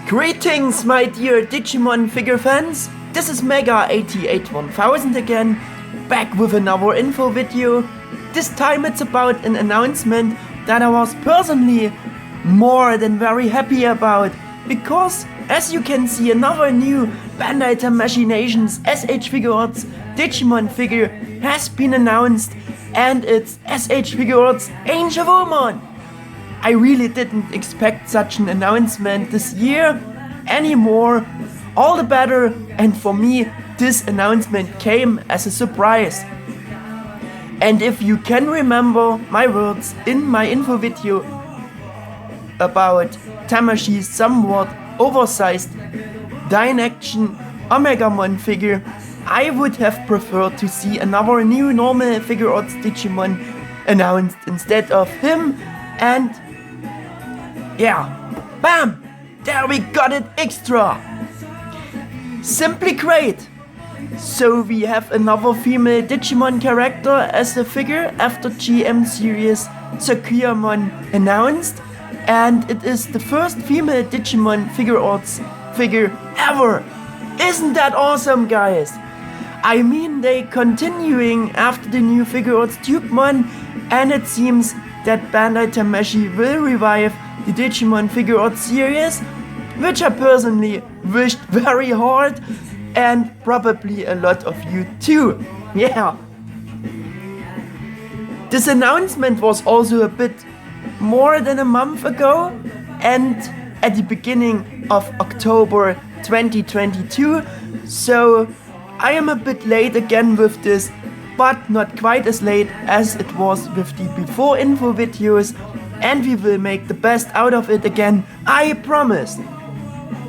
Greetings, my dear Digimon figure fans. This is Mega881000 again, back with another info video. This time it's about an announcement that I was personally more than very happy about, because as you can see, another new Bandai Tamashii Nations S.H.Figuarts Digimon figure has been announced, and it's S.H.Figuarts Angewomon. I really didn't expect such an announcement this year anymore, all the better, and for me this announcement came as a surprise. And if you can remember my words in my info video about Tamashii's somewhat oversized Dynaction Omegamon figure, I would have preferred to see another new normal Figuarts Digimon announced instead of him, and yeah, bam! There we got it extra! Simply great! So we have another female Digimon character as a figure after GM series Digimon Announced, and it is the first female Digimon Figuarts figure ever! Isn't that awesome, guys? I mean, they continuing after the new Figuarts Dukemon, and it seems that Bandai Tamashii will revive the Digimon Figuarts series, which I personally wished very hard, and probably a lot of you too. Yeah. This announcement was also a bit more than a month ago, and at the beginning of October 2022, so I am a bit late again with this, but not quite as late as it was with the before info videos, and we will make the best out of it again, I promise.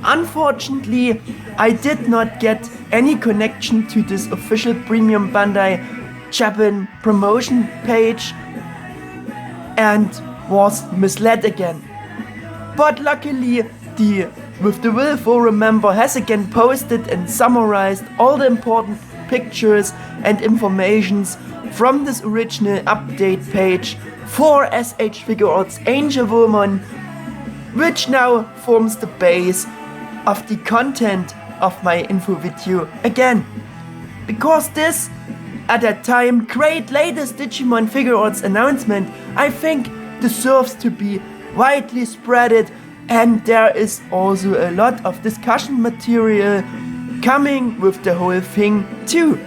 Unfortunately, I did not get any connection to this official premium Bandai Japan promotion page and was misled again. But luckily, the With the Will forum member has again posted and summarized all the important pictures and informations from this original update page for S.H.Figuarts Angewomon, which now forms the base of the content of my info video again. Because this, at that time, great latest Digimon Figuarts announcement, I think deserves to be widely spreaded, and there is also a lot of discussion material coming with the whole thing too.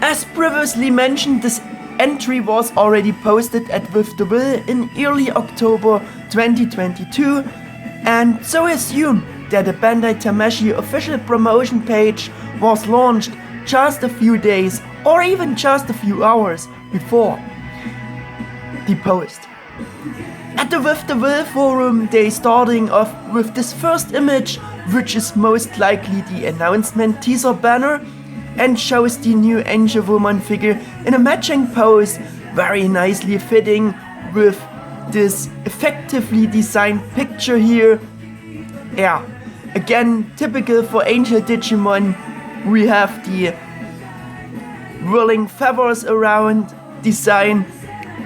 As previously mentioned, this entry was already posted at With the Will in early October 2022, and so assume that the Bandai Tamashii official promotion page was launched just a few days or even just a few hours before the post. At the With the Will forum, they starting off with this first image, which is most likely the announcement teaser banner, and shows the new Angewomon figure in a matching pose, very nicely fitting with this effectively designed picture here. Yeah, again, typical for Angel Digimon, we have the whirling feathers around design,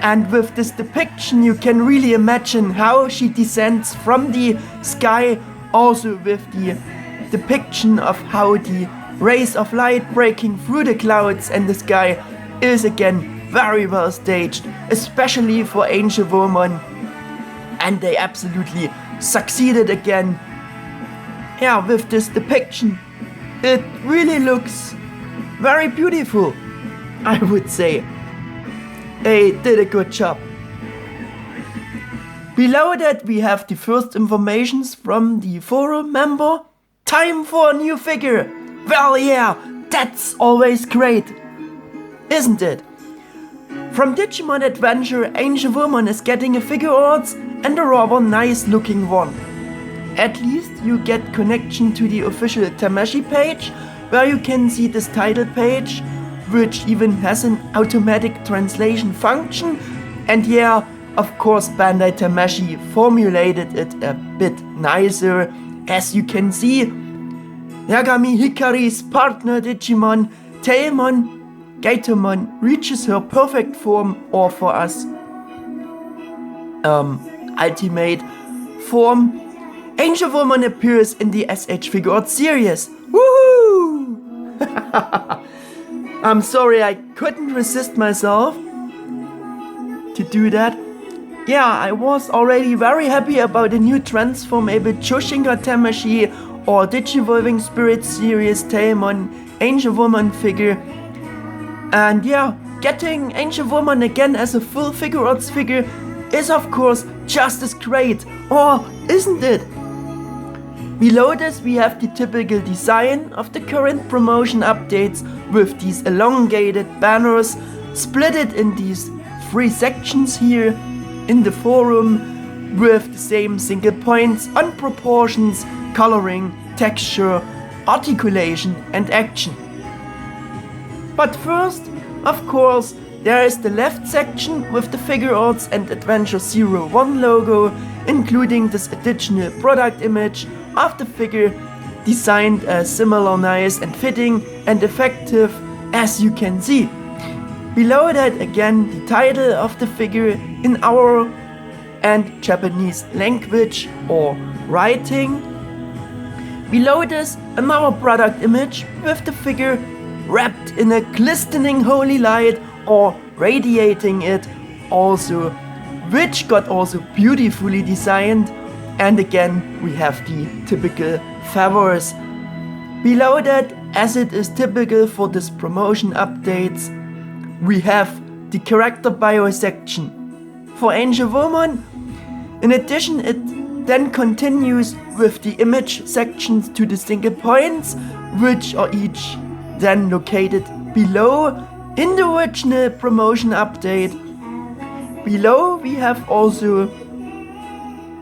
and with this depiction you can really imagine how she descends from the sky, also with the depiction of how the rays of light breaking through the clouds and the sky is again very well staged, especially for Angewomon, and they absolutely succeeded again. Yeah, with this depiction, it really looks very beautiful, I would say. They did a good job. Below that we have the first informations from the forum member. Time for a new figure. Well, yeah, that's always great, isn't it? From Digimon Adventure, Angewomon is getting a Figuarts, and a rather nice looking one. At least you get connection to the official Tamashii page, where you can see this title page, which even has an automatic translation function, and yeah, of course Bandai Tamashii formulated it a bit nicer. As you can see, Yagami Hikari's partner Digimon, Tailmon Gaitomon, reaches her perfect form, or for us, ultimate form, Angewomon appears in the S.H.Figuarts series. Woohoo! I'm sorry, I couldn't resist myself to do that. Yeah, I was already very happy about the new transformable Choshinga Tamashii or Digivolving Spirit series Digimon Angewomon figure. And yeah, getting Angewomon again as a full Figuarts figure is of course just as great, or isn't it? Below this we have the typical design of the current promotion updates with these elongated banners splitted in these 3 sections here in the forum with the same single points on proportions, coloring, texture, articulation and action. But first, of course, there is the left section with the Figuarts and Adventure 01 logo, including this additional product image of the figure designed as similar nice and fitting and effective as you can see. Below that again the title of the figure in our and Japanese language or writing. Below this another product image with the figure wrapped in a glistening holy light or radiating it also, which got also beautifully designed. And again we have the typical feathers. Below that, as it is typical for this promotion updates, we have the character bio section. For Angewomon, in addition it then continues with the image sections to the single points, which are each then located below in the original promotion update. Below we have also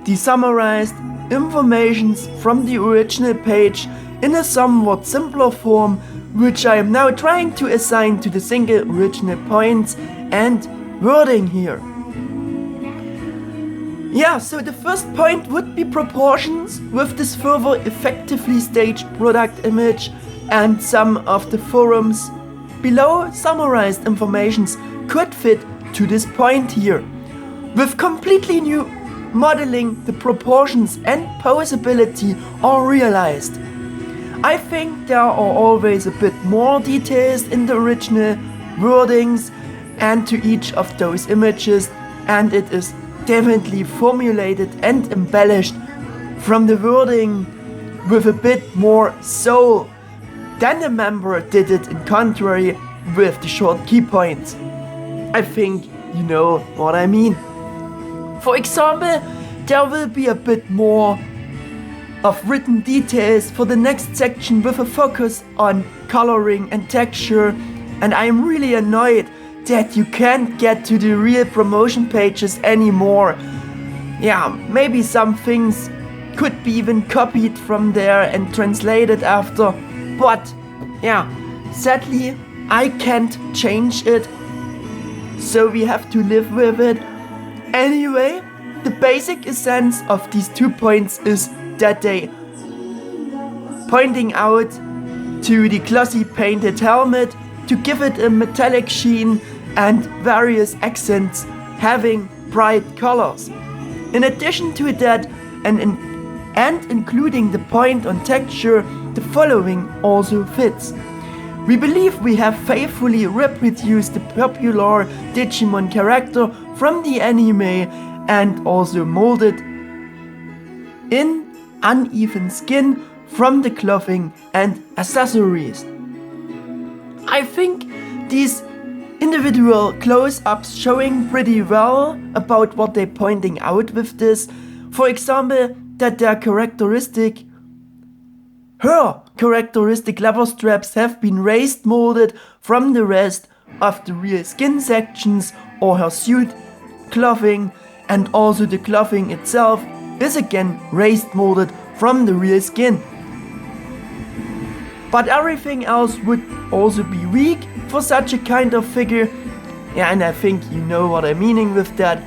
the summarized informations from the original page in a somewhat simpler form, which I am now trying to assign to the single original points and wording here. Yeah, so the first point would be proportions with this further effectively staged product image, and some of the forums below summarized informations could fit to this point here. With completely new modeling, the proportions and posability are realized. I think there are always a bit more details in the original wordings and to each of those images, and it is definitely formulated and embellished from the wording with a bit more soul than the member did it in contrary with the short key points. I think you know what I mean. For example, there will be a bit more of written details for the next section with a focus on coloring and texture, and I am really annoyed that you can't get to the real promotion pages anymore. Yeah, maybe some things could be even copied from there and translated after, but yeah, sadly I can't change it, so we have to live with it. Anyway, the basic essence of these 2 points is that they pointing out to the glossy painted helmet to give it a metallic sheen and various accents having bright colors. In addition to that, and including the point on texture, the following also fits. We believe we have faithfully reproduced the popular Digimon character from the anime and also molded in uneven skin from the clothing and accessories. I think these individual close-ups showing pretty well about what they're pointing out with this. For example, that her characteristic leather straps have been raised molded from the rest of the real skin sections, or her suit clothing, and also the clothing itself is again raised molded from the real skin. But everything else would also be weak for such a kind of figure. Yeah, and I think you know what I'm meaning with that.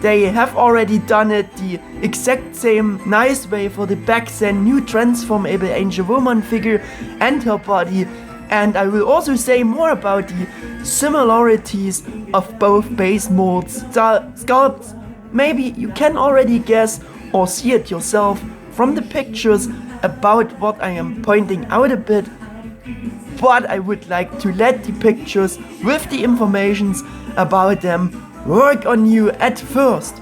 They have already done it the exact same nice way for the back then new transformable Angewomon figure and her body, and I will also say more about the similarities of both base molds sculpts. Maybe you can already guess or see it yourself from the pictures about what I am pointing out a bit, but I would like to let the pictures with the informations about them work on you at first.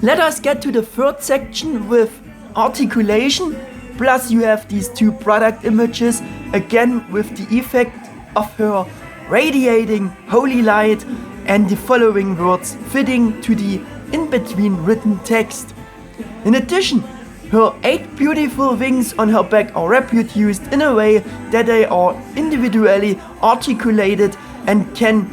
Let us get to the third section with articulation, plus you have these two product images, again with the effect of her radiating holy light and the following words fitting to the in-between written text. In addition, her 8 beautiful wings on her back are reproduced in a way that they are individually articulated and can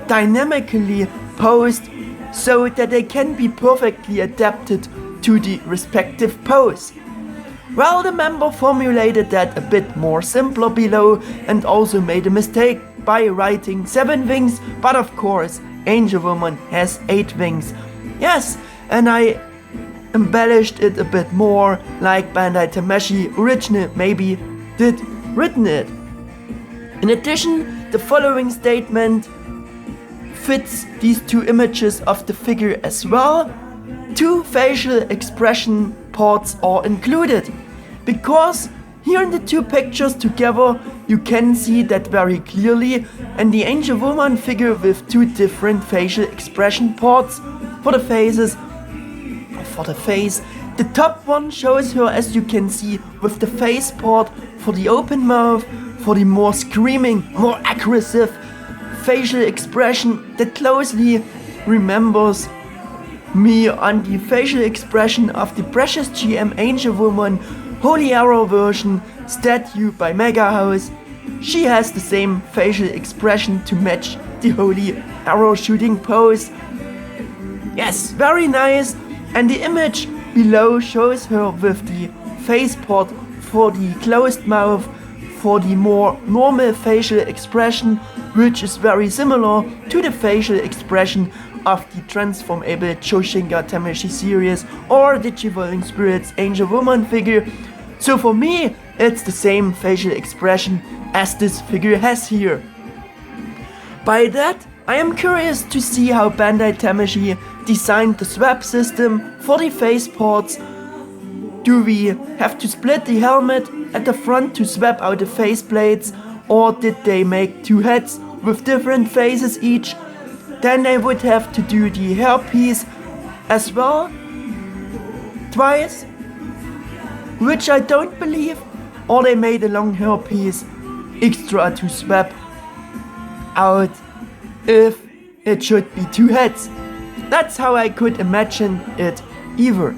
dynamically posed so that they can be perfectly adapted to the respective pose. Well, the member formulated that a bit more simpler below and also made a mistake by writing 7 wings, but of course Angewomon has 8 wings. Yes, and I embellished it a bit more, like Bandai Tamashii original maybe did written it. In addition, the following statement fits these two images of the figure as well. 2 facial expression parts are included, because here in the 2 pictures together you can see that very clearly, and the Angewomon figure with 2 different facial expression parts for the faces. For the face, the top one shows her, as you can see, with the face part for the open mouth, for the more screaming, more aggressive facial expression that closely remembers me on the facial expression of the precious GM Angewomon Holy Arrow version statue by Mega House. She has the same facial expression to match the Holy Arrow shooting pose. Yes, very nice. And the image below shows her with the face part for the closed mouth, for the more normal facial expression, which is very similar to the facial expression of the transformable Choshinga Tamashii series or Digimon Spirits Angewomon figure. So for me, it's the same facial expression as this figure has here. By that, I am curious to see how Bandai Tamashii designed the swap system for the face parts. Do we have to split the helmet at the front to swap out the face plates, or did they make 2 heads with different faces each? Then they would have to do the hairpiece as well, twice, which I don't believe, or they made a long hairpiece extra to swap out if it should be 2 heads. That's how I could imagine it either.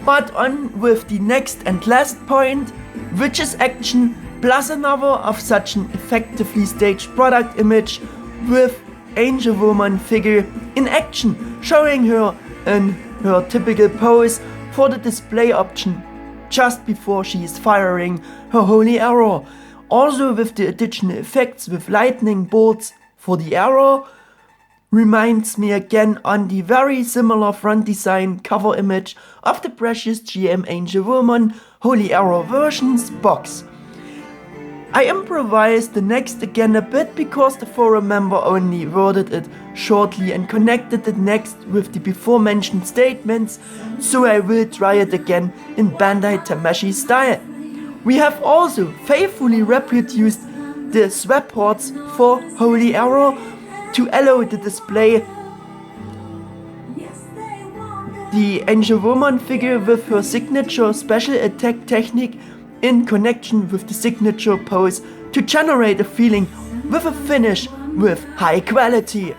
But on with the next and last point, which is action plus another of such an effectively staged product image with Angewomon figure in action, showing her in her typical pose for the display option just before she is firing her holy arrow. Also with the additional effects with lightning bolts for the arrow. Reminds me again on the very similar front design cover image of the precious GM Angewomon Holy Arrow versions box. I improvised the next again a bit because the forum member only worded it shortly and connected the next with the before mentioned statements, so I will try it again in Bandai Tamashii style. We have also faithfully reproduced the swap ports for Holy Arrow to allow the display the Angewomon figure with her signature special attack technique in connection with the signature pose to generate a feeling with a finish with high quality.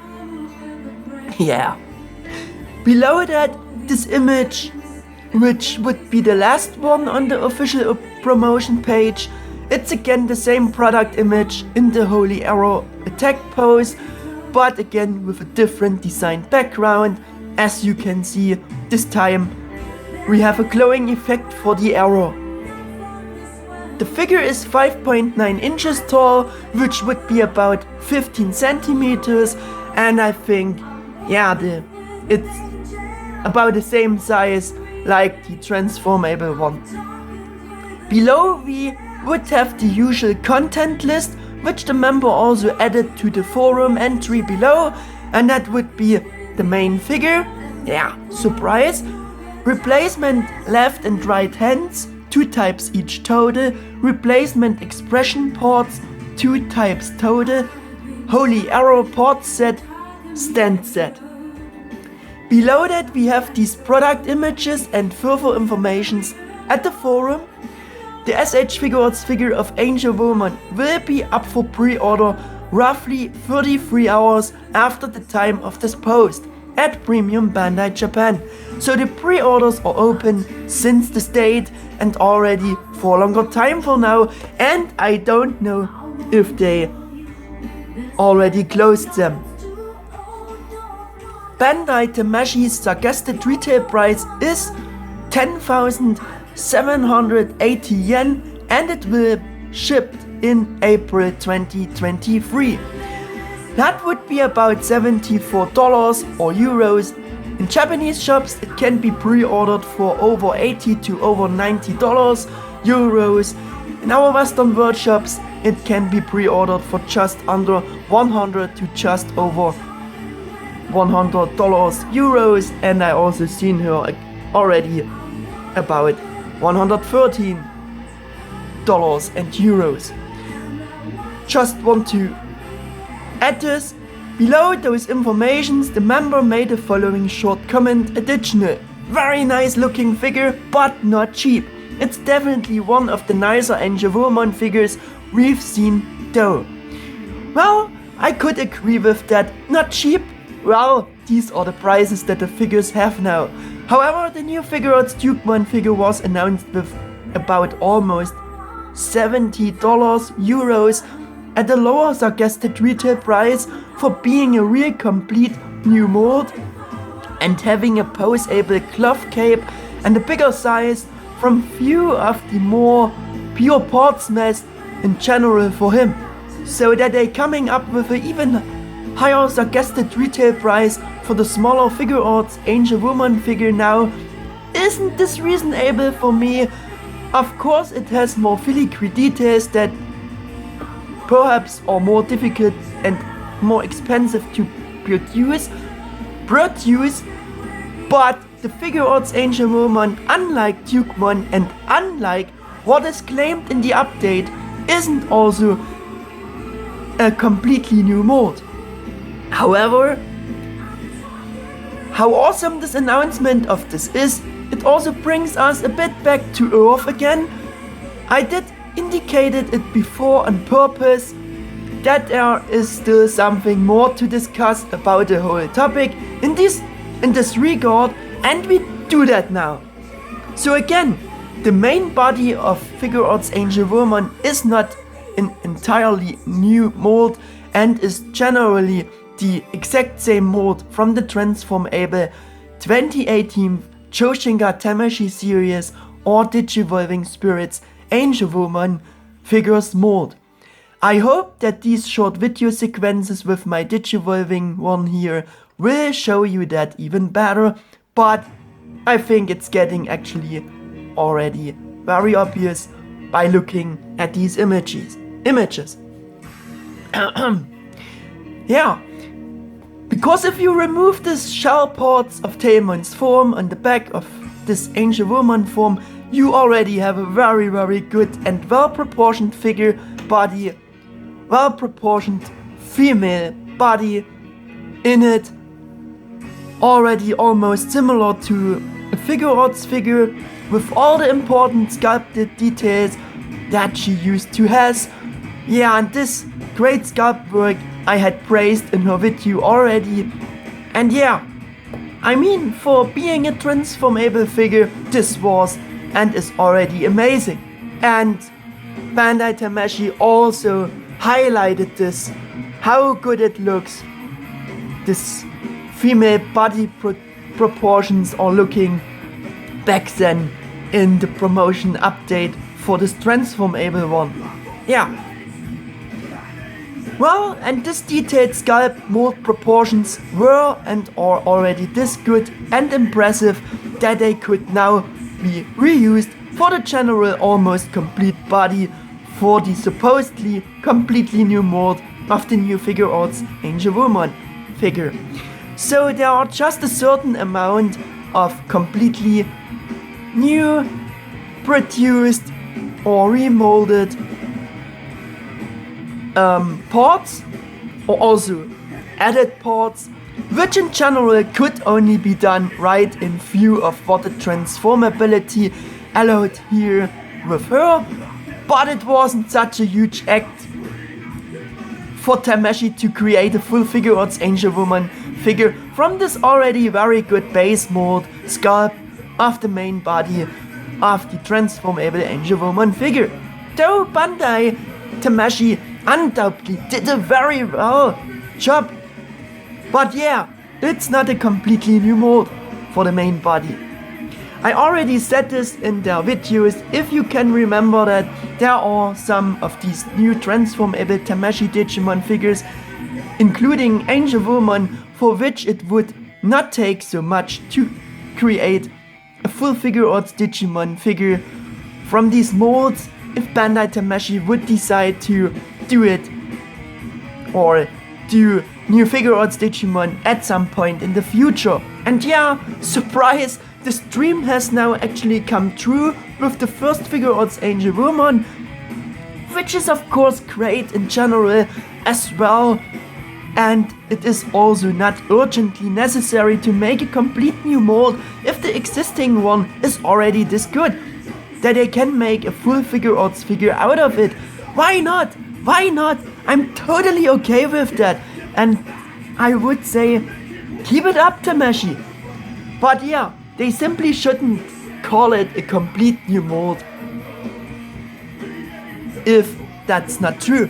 Yeah. Below that, this image, which would be the last one on the official promotion page, it's again the same product image in the Holy Arrow attack pose, but again with a different design background. As you can see, this time we have a glowing effect for the arrow. The figure is 5.9 inches tall, which would be about 15 centimeters, and I think, yeah, it's about the same size like the transformable one. Below we would have the usual content list, which the member also added to the forum entry below, and that would be the main figure, Yeah, surprise! Replacement left and right hands, 2 types each total. Replacement expression ports, 2 types total. Holy arrow port set, stand set. Below that we have these product images and further informations at the forum. The S.H.Figuarts figure of Angewomon will be up for pre-order roughly 33 hours after the time of this post at Premium Bandai Japan. So the pre-orders are open since this date and already for a longer time for now, and I don't know if they already closed them. Bandai Tamashii's suggested retail price is 10,780 yen and it will ship in April 2023. That would be about $74 or euros. In Japanese shops it can be pre-ordered for over $80 to over $90 euros. In our Western world shops it can be pre-ordered for just under $100 to just over $100 euros, and I also seen her already about $113 and euros. Just want to add this. Below those informations, the member made the following short comment: additional, very nice looking figure, but not cheap. It's definitely one of the nicer Angewomon figures we've seen though. Well, I could agree with that. Not cheap? Well, these are the prices that the figures have now. However, the new Figuarts Dukemon figure was announced with about almost $70 euros at a lower suggested retail price for being a real complete new mold and having a pose-able cloth cape and a bigger size from few of the more pure parts mass in general for him. So that they coming up with an even higher suggested retail price for the smaller Figuarts Angewomon figure now. Isn't this reasonable for me? Of course it has more filigree details that perhaps are more difficult and more expensive to produce, but the Figuarts Angewomon, unlike Dukemon and unlike what is claimed in the update, isn't also a completely new mold. However, how awesome this announcement of this is, it also brings us a bit back to Earth again. I did indicated it before on purpose that there is still something more to discuss about the whole topic in this regard, and we do that now. So again, the main body of Figuarts Angewomon is not an entirely new mold and is generally the exact same mold from the transformable 2018 Choshinga Tamashii series or Digivolving Spirits Angewomon figures mold. I hope that these short video sequences with my Digivolving one here will show you that even better, but I think it's getting actually already very obvious by looking at these images. Yeah, because if you remove this shell parts of Taemon's form on the back of this Angewomon form, you already have a very, very good and well-proportioned figure body, well-proportioned female body in it, already almost similar to a Figuarts figure with all the important sculpted details that she used to has. Yeah, and this great sculpt work I had praised in her video already. And yeah, I mean, for being a transformable figure, this was and is already amazing. And Bandai Tamashii also highlighted this, how good it looks. This female body proportions are looking back then in the promotion update for this transformable one. Yeah. Well, and this detailed sculpt mold proportions were and are already this good and impressive that they could now be reused for the general almost complete body for the supposedly completely new mold of the new Figuarts Angewomon figure. So there are just a certain amount of completely new, produced or remolded parts, or also added parts, which in general could only be done right in view of what the transformability allowed here with her, but it wasn't such a huge act for Tamashii to create a full Figuarts Angewomon figure from this already very good base mold sculpt of the main body of the transformable Angewomon figure. Though Bandai Tamashii undoubtedly did a very well job, but yeah, it's not a completely new mold for the main body. I already said this in their videos, if you can remember that there are some of these new transformable Tamashii Digimon figures, including Angewomon, for which it would not take so much to create a full Figuarts Digimon figure from these molds if Bandai Tamashii would decide to do it, or do new Figuarts Digimon at some point in the future. And yeah, surprise, this dream has now actually come true with the first Figuarts Angewomon, which is of course great in general as well, and it is also not urgently necessary to make a complete new mold if the existing one is already this good, that they can make a full Figuarts figure out of it. Why not? Why not? I'm totally okay with that, and I would say keep it up, Tamashii. But yeah, they simply shouldn't call it a complete new mold if that's not true.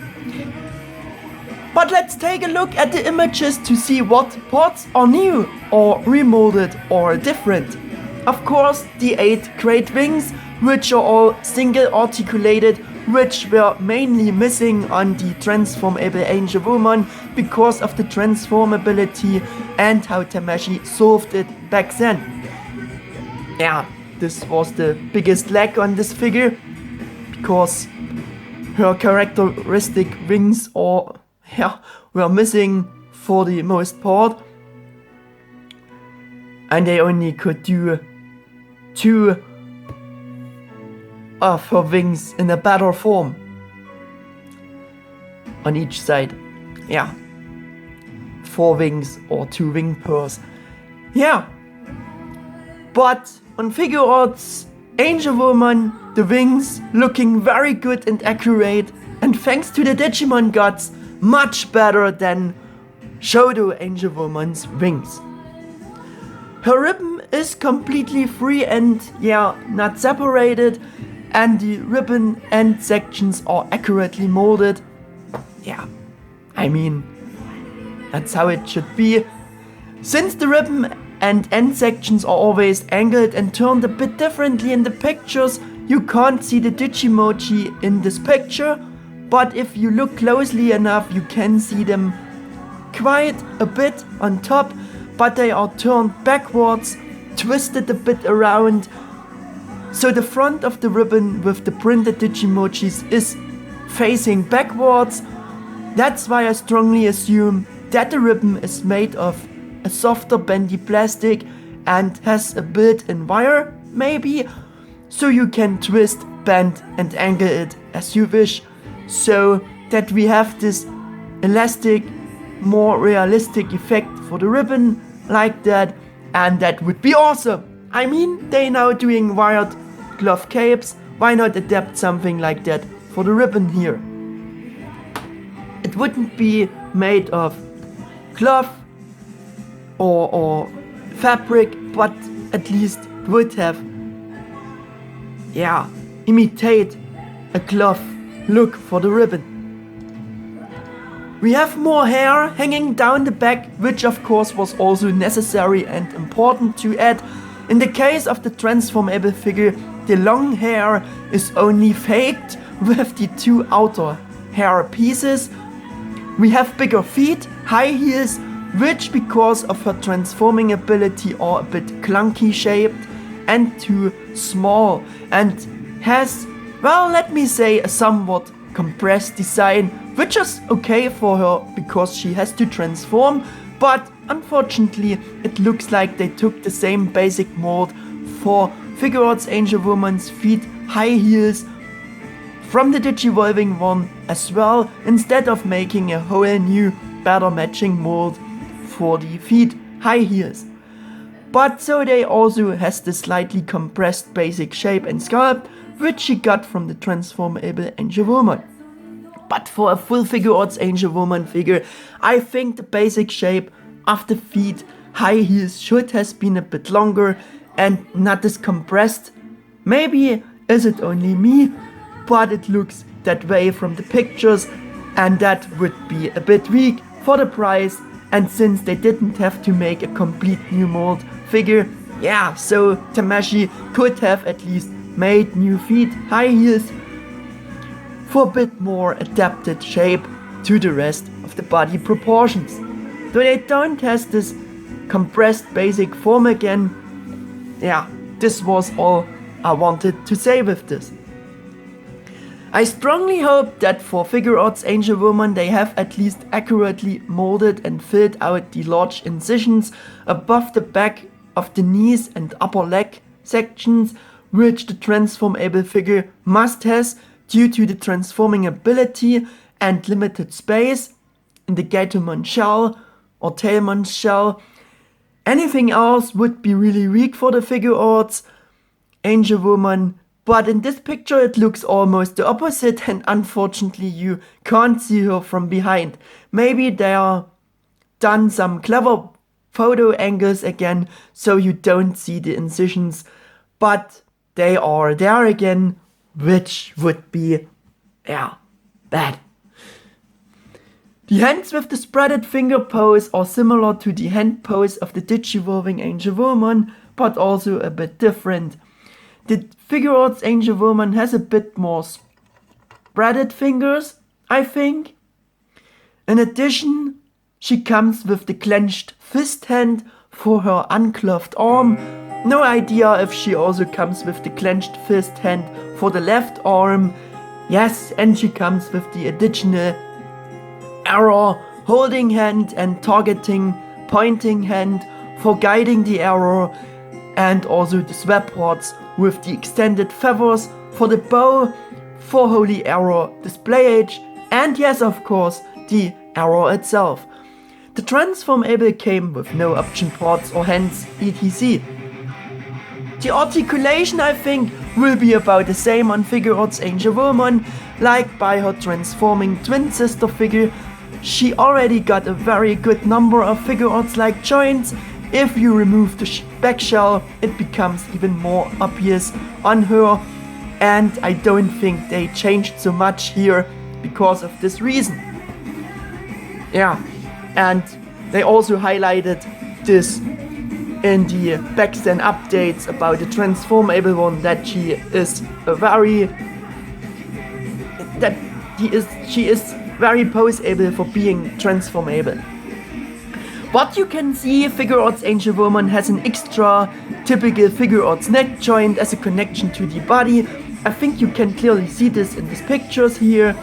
But let's take a look at the images to see what parts are new or remolded or different. Of course, the 8 great wings, which are all single articulated, which were mainly missing on the transformable Angewomon because of the transformability and how Tamashii solved it back then. Yeah, this was the biggest lack on this figure, because her characteristic wings were missing for the most part, and they only could do 2 of her wings in a better form on each side. Yeah, 4 wings or 2 wing pairs. Yeah, but on Figuarts Angewomon, the wings looking very good and accurate, and thanks to the Digimon gods, much better than Shodo Angewomon's wings. Her ribbon is completely free and not separated, and the ribbon end sections are accurately molded. Yeah, I mean, that's how it should be. Since the ribbon and end sections are always angled and turned a bit differently in the pictures, you can't see the Digimoji in this picture, but if you look closely enough you can see them quite a bit on top, but they are turned backwards, twisted a bit around, so the front of the ribbon with the printed Digimojis is facing backwards. That's why I strongly assume that the ribbon is made of a softer bendy plastic and has a built-in wire, maybe, so you can twist, bend and angle it as you wish, so that we have this elastic, more realistic effect for the ribbon like that, and that would be awesome. I mean, they now doing wired cloth capes, why not adapt something like that for the ribbon here? It wouldn't be made of cloth or fabric, but at least would have imitate a cloth look for the ribbon. We have more hair hanging down the back, which of course was also necessary and important to add. In the case of the transformable figure, the long hair is only faked with the 2 outer hair pieces. We have bigger feet, high heels, which because of her transforming ability are a bit clunky shaped and too small, and has, well, let me say, a somewhat compressed design, which is okay for her because she has to transform, but unfortunately it looks like they took the same basic mold for Figuarts Angewomon's feet high heels from the Digivolving one as well, instead of making a whole new better matching mold for the feet high heels. But so they also has the slightly compressed basic shape and sculpt, which she got from the transformable Angewomon. But for a full Figuarts Angewomon figure, I think the basic shape of the feet high heels should have been a bit longer and not as compressed. Maybe is it only me, but it looks that way from the pictures, and that would be a bit weak for the price. And since they didn't have to make a complete new mold figure, yeah, so Tamashii could have at least made new feet high heels for a bit more adapted shape to the rest of the body proportions. Though they don't have this compressed basic form again. Yeah, this was all I wanted to say with this. I strongly hope that for Figuarts Angewomon they have at least accurately molded and filled out the large incisions above the back of the knees and upper leg sections, which the transformable figure must have due to the transforming ability and limited space in the Gatomon shell or Tailmon shell. Anything else would be really weak for the Figuarts Angewomon, but in this picture it looks almost the opposite, and unfortunately you can't see her from behind. Maybe they are done some clever photo angles again so you don't see the incisions, but they are there again, which would be, yeah, bad. The hands with the spreaded finger pose are similar to the hand pose of the Digivolving Angewomon, but also a bit different. The Figuarts Angewomon has a bit more spreaded fingers, I think. In addition, she comes with the clenched fist hand for her unclothed arm. No idea if she also comes with the clenched fist hand for the left arm. Yes, and she comes with the additional arrow holding hand and targeting pointing hand for guiding the arrow, and also the swap rods with the extended feathers for the bow, for holy arrow display age, and yes, of course, the arrow itself. The transformable came with no option parts or hands etc. The articulation, I think, will be about the same on Figuarts Angewomon, like by her transforming twin sister figure. She already got a very good number of Figuarts-like joints. If you remove the back shell, it becomes even more obvious on her, and I don't think they changed so much here because of this reason. Yeah, and they also highlighted this in the backstand updates about the transformable one, that she is very poseable for being transformable. But you can see Figuarts Angewomon has an extra typical Figuarts neck joint as a connection to the body. I think you can clearly see this in these pictures here.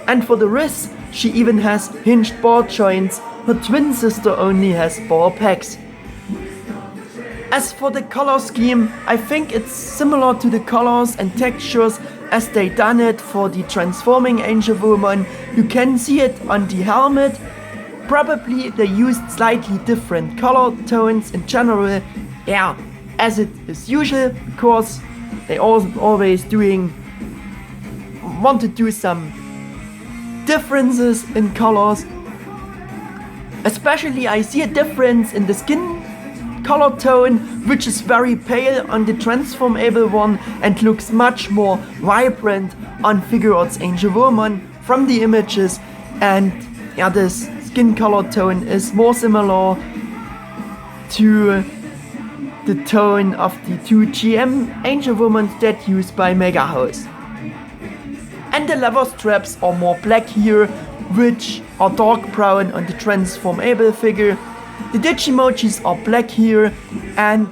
And for the wrists, she even has hinged ball joints. Her twin sister only has ball pecs. As for the color scheme, I think it's similar to the colors and textures as they done it for the transforming Angewomon. You can see it on the helmet. Probably they used slightly different color tones in general, yeah, as it is usual, because they always want to do some differences in colors. Especially I see a difference in the skin color tone, which is very pale on the transformable one and looks much more vibrant on Figuarts Angewomon from the images, and yeah, this skin color tone is more similar to the tone of the two GM Angewomons that used by Mega House. And the leather straps are more black here, which are dark brown on the transformable figure. The Digimojis are black here and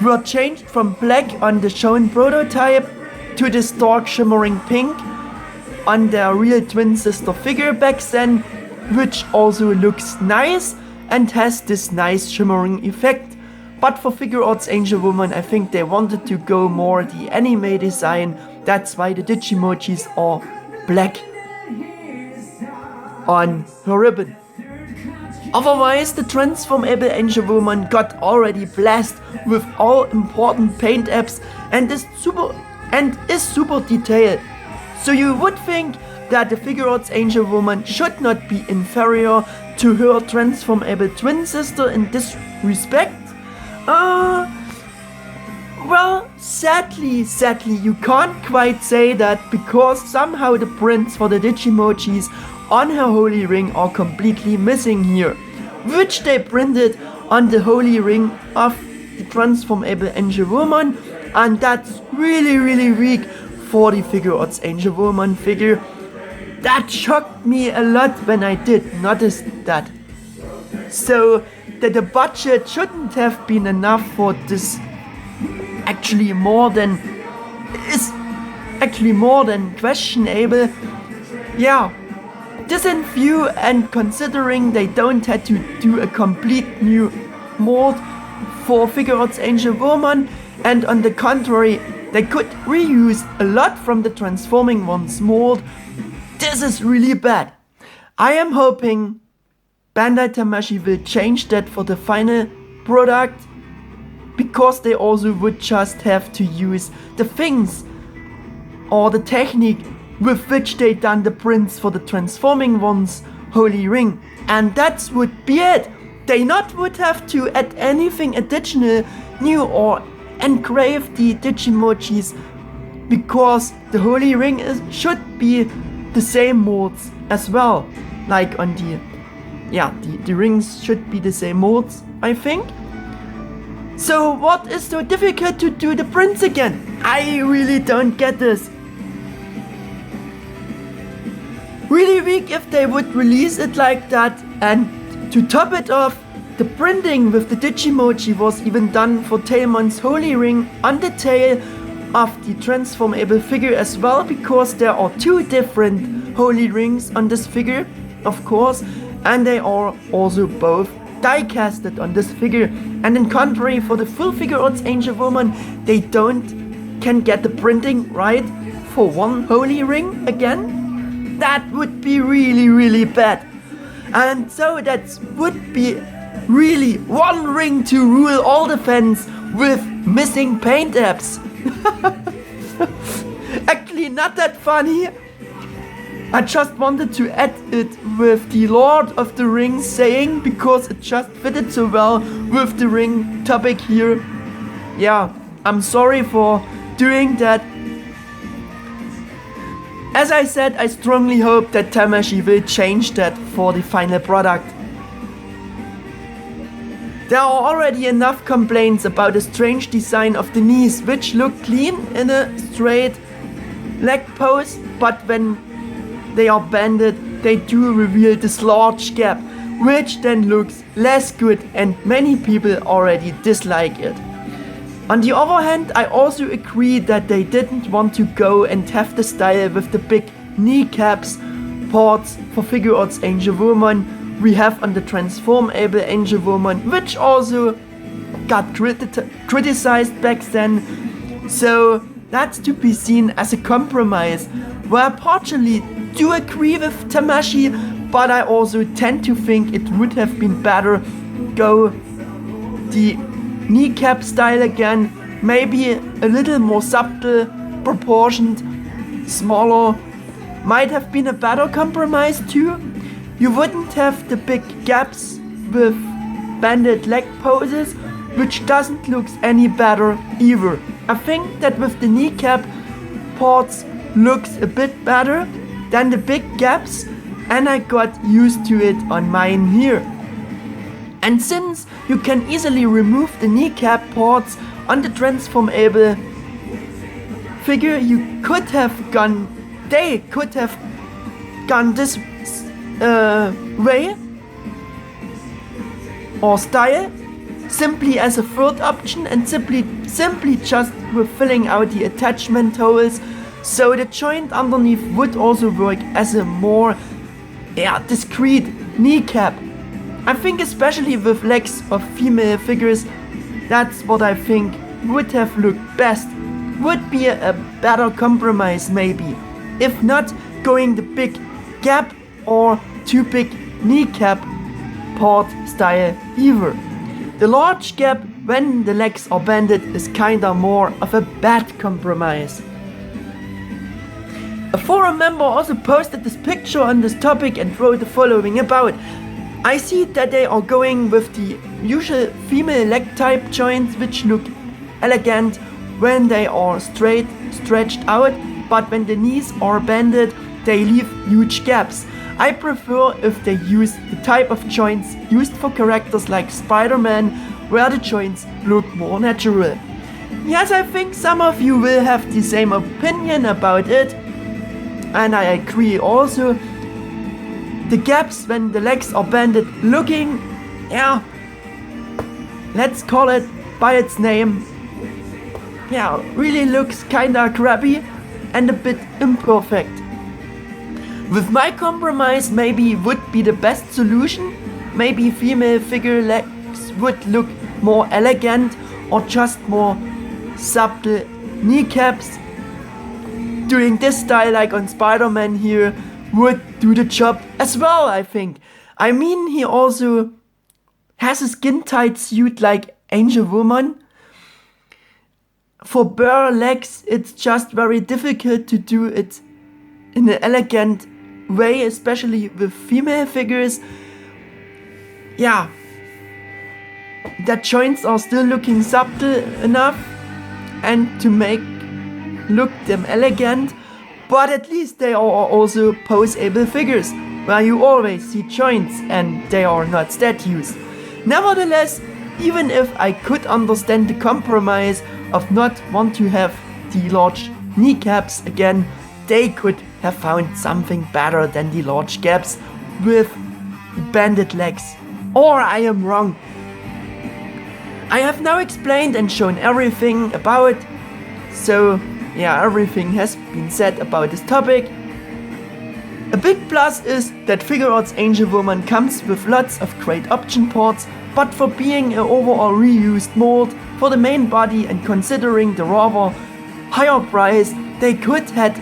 were changed from black on the shown prototype to this dark shimmering pink on their real twin sister figure back then. which also looks nice and has this nice shimmering effect. But for Figuarts Angewomon, I think they wanted to go more the anime design. That's why the Digimojis are black on her ribbon. Otherwise, the transformable Angewomon got already blessed with all important paint apps and is super detailed. So you would think that the Figuarts Angewomon should not be inferior to her transformable twin sister in this respect. Well, sadly, you can't quite say that, because somehow the prints for the Digimojis on her holy ring are completely missing here, which they printed on the holy ring of the transformable Angewomon, and that's really weak for the Figuarts Angewomon figure. That shocked me a lot when I did notice that. So that the budget shouldn't have been enough for this is actually more than questionable. Yeah, this in view, and considering they don't have to do a complete new mold for Figuarts Angewomon, and on the contrary, they could reuse a lot from the transforming one's mold. This is really bad. I am hoping Bandai Tamashii will change that for the final product, because they also would just have to use the things or the technique with which they done the prints for the transforming one's holy ring, and that would be it. They not would have to add anything additional new or engrave the Digimojis, because the holy ring should be the same molds as well, like on the rings should be the same molds, I think. So what is so difficult to do the prints again? I really don't get this. Really weak if they would release it like that, and to top it off, the printing with the Digimoji was even done for Tailmon's holy ring on the tail of the transformable figure as well, because there are two different holy rings on this figure, of course, and they are also both die-casted on this figure. And in contrary, for the full Figuarts Angewomon, they can get the printing right for one holy ring again. That would be really bad. And so that would be really one ring to rule all the fans with missing paint apps. Actually, not that funny. I just wanted to add it with the Lord of the Rings saying, because it just fitted so well with the ring topic here. Yeah, I'm sorry for doing that. As I said, I strongly hope that Tamashii will change that for the final product. There are already enough complaints about the strange design of the knees, which look clean in a straight leg pose, but when they are bended, they do reveal this large gap, which then looks less good, and many people already dislike it. On the other hand, I also agree that they didn't want to go and have the style with the big kneecaps parts for Figuarts Angewomon we have on the transformable Angewomon, which also got criticized back then. So that's to be seen as a compromise, where I partially do agree with Tamashii, but I also tend to think it would have been better go the kneecap style again, maybe a little more subtle, proportioned, smaller, might have been a better compromise too. You wouldn't have the big gaps with bended leg poses, which doesn't look any better either. I think that with the kneecap parts looks a bit better than the big gaps, and I got used to it on mine here. And since you can easily remove the kneecap parts on the transformable figure, they could have gone this way or style, simply as a third option, and simply just with filling out the attachment holes, so the joint underneath would also work as a more discreet kneecap. I think especially with legs of female figures, that's what I think would have looked best. Would be a better compromise maybe. If not going the big gap or too big kneecap part style either. The large gap when the legs are bended is kinda more of a bad compromise. A forum member also posted this picture on this topic and wrote the following about. I see that they are going with the usual female leg type joints which look elegant when they are straight, stretched out, but when the knees are bended, they leave huge gaps. I prefer if they use the type of joints used for characters like Spider-Man, where the joints look more natural. Yes, I think some of you will have the same opinion about it, and I agree also. The gaps when the legs are bended looking, let's call it by its name, really looks kinda crappy and a bit imperfect. With my compromise, maybe would be the best solution. Maybe female figure legs would look more elegant or just more subtle kneecaps. Doing this style like on Spider-Man here would do the job as well, I think. I mean, he also has a skin-tight suit like Angewomon. For bare legs, it's just very difficult to do it in an elegant way, especially with female figures. The joints are still looking subtle enough and to make look them elegant, but at least they are also pose-able figures where you always see joints and they are not statues. Nevertheless, even if I could understand the compromise of not want to have the large kneecaps again, they could have found something better than the large gaps with bended legs. Or I am wrong. I have now explained and shown everything about, so everything has been said about this topic. A big plus is that Figuarts Angewomon comes with lots of great option parts, but for being an overall reused mold for the main body and considering the rather higher price, they could have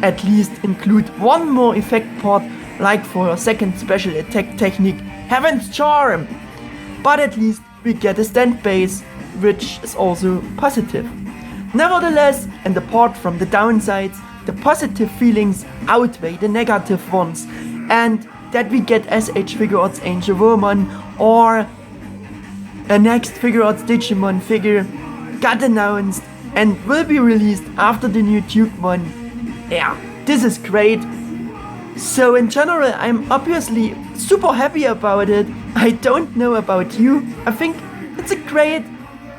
at least include one more effect part, like for a second special attack technique, Heaven's Charm. But at least we get a stand base, which is also positive. Nevertheless, and apart from the downsides, the positive feelings outweigh the negative ones, and that we get S.H.Figuarts Angewomon or a next Figuarts Digimon figure got announced and will be released after the new Dukemon. This is great. So in general, I'm obviously super happy about it. I don't know about you. I think it's a great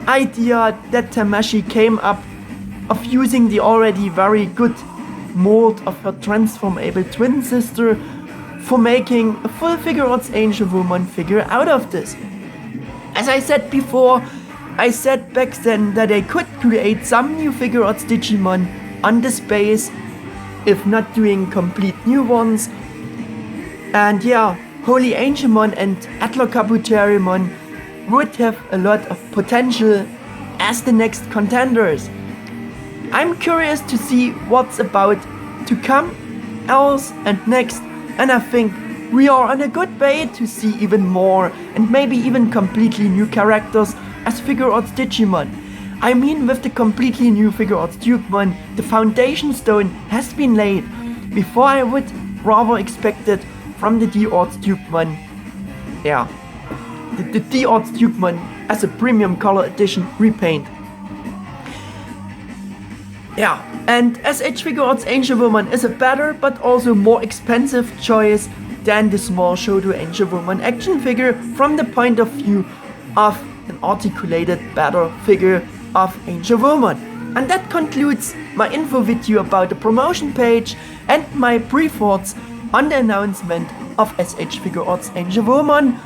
idea that Tamashii came up of using the already very good mold of her transformable twin sister for making a full Figuarts Angewomon figure out of this. As I said before, I said back then that I could create some new Figuarts Digimon on this base, if not doing complete new ones. And Holy Angewomon and Adlerkabuterimon would have a lot of potential as the next contenders. I'm curious to see what's about to come else and next, and I think we are on a good way to see even more and maybe even completely new characters as Figuarts Digimon. I mean, with the completely new Figuarts Dukemon, the foundation stone has been laid. Before I would rather expect it from the theS.H.Figuarts Dukemon. The theS.H.Figuarts Dukemon as a premium color edition repaint. And S.H.Figuarts Angewomon is a better but also more expensive choice than the small Shodo Angewomon action figure from the point of view of an articulated better figure of Angewomon. And that concludes my info video about the promotion page and my pre-thoughts on the announcement of S.H.Figuarts Angewomon.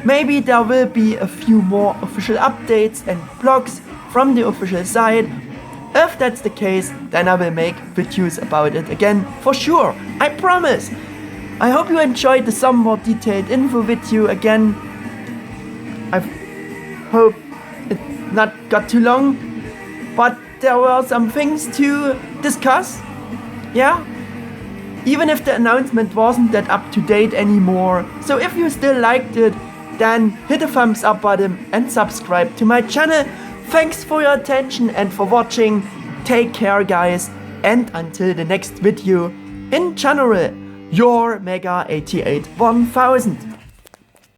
Maybe there will be a few more official updates and blogs from the official site. If that's the case, then I will make videos about it again for sure, I promise. I hope you enjoyed the somewhat detailed info video again. I hope it not got too long, but there were some things to discuss. Yeah, even if the announcement wasn't that up to date anymore. So if you still liked it, then hit the thumbs up button and subscribe to my channel. Thanks for your attention and for watching. Take care, guys, and until the next video, in general, your Mega 88 1000.